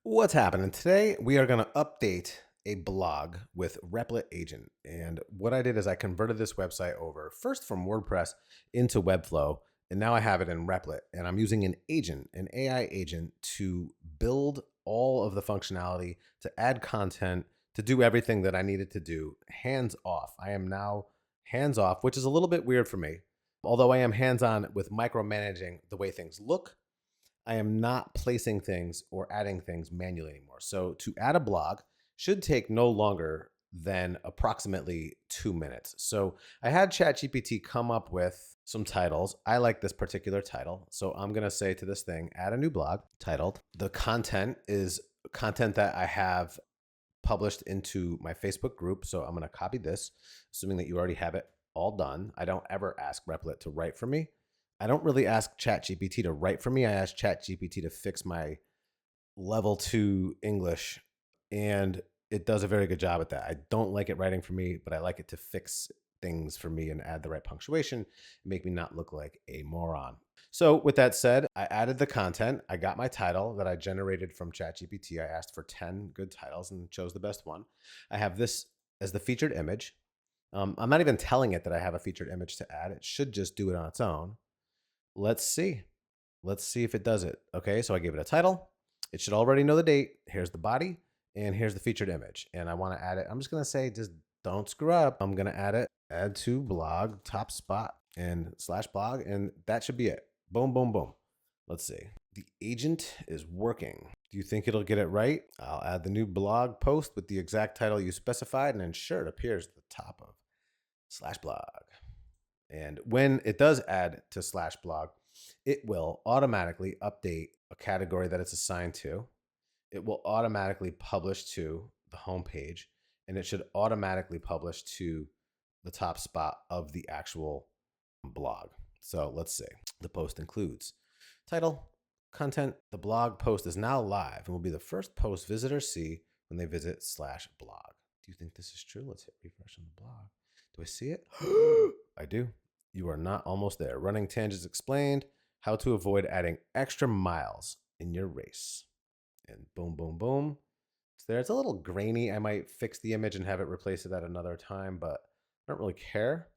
What's happening today? We are going to update a blog with Replit agent. And what I did is I converted this website over first from WordPress into Webflow. And now I have it in Replit. And I'm using an agent, an AI agent, to build all of the functionality, to add content, to do everything that I needed to do hands off. I am now hands off, which is a little bit weird for me. Although I am hands on with micromanaging the way things look, I am not placing things or adding things manually anymore. So to add a blog should take no longer than approximately 2 minutes. So I had ChatGPT come up with some titles. I like this particular title. So I'm going to say to this thing, add a new blog titled. The content is content that I have published into my Facebook group. So I'm going to copy this, assuming that you already have it all done. I don't ever ask Replit to write for me. I don't really ask ChatGPT to write for me. I ask ChatGPT to fix my level 2 English, and it does a very good job at that. I don't like it writing for me, but I like it to fix things for me and add the right punctuation and make me not look like a moron. So with that said, I added the content. I got my title that I generated from ChatGPT. I asked for 10 good titles and chose the best one. I have this as the featured image. I'm not even telling it that I have a featured image to add. It should just do it on its own. Let's see. Let's see if it does it. Okay, so I gave it a title. It should already know the date. Here's the body, and here's the featured image. And I want to add it. I'm just going to say, just don't screw up. I'm going to add it, add to blog, top spot, and slash blog, and that should be it. Boom, boom, boom. Let's see. The agent is working. Do you think it'll get it right? I'll add the new blog post with the exact title you specified and ensure it appears at the top of slash blog. And when it does add to slash blog, it will automatically update a category that it's assigned to. It will automatically publish to the homepage, and it should automatically publish to the top spot of the actual blog. So let's see. The post includes title, content. The blog post is now live and will be the first post visitors see when they visit slash blog. Do you think this is true? Let's hit refresh on the blog. Do I see it? I do. You are not almost there. Running tangents explained. How to avoid adding extra miles in your race. And boom, boom, boom. It's there. It's a little grainy. I might fix the image and have it replace it at another time, but I don't really care.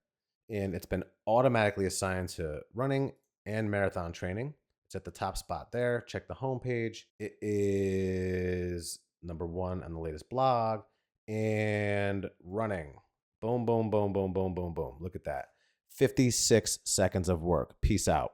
And it's been automatically assigned to running and marathon training. It's at the top spot there. Check the homepage. It is #1 on the latest blog and running. Boom, boom, boom, boom, boom, boom, boom. Look at that. 56 seconds of work. Peace out.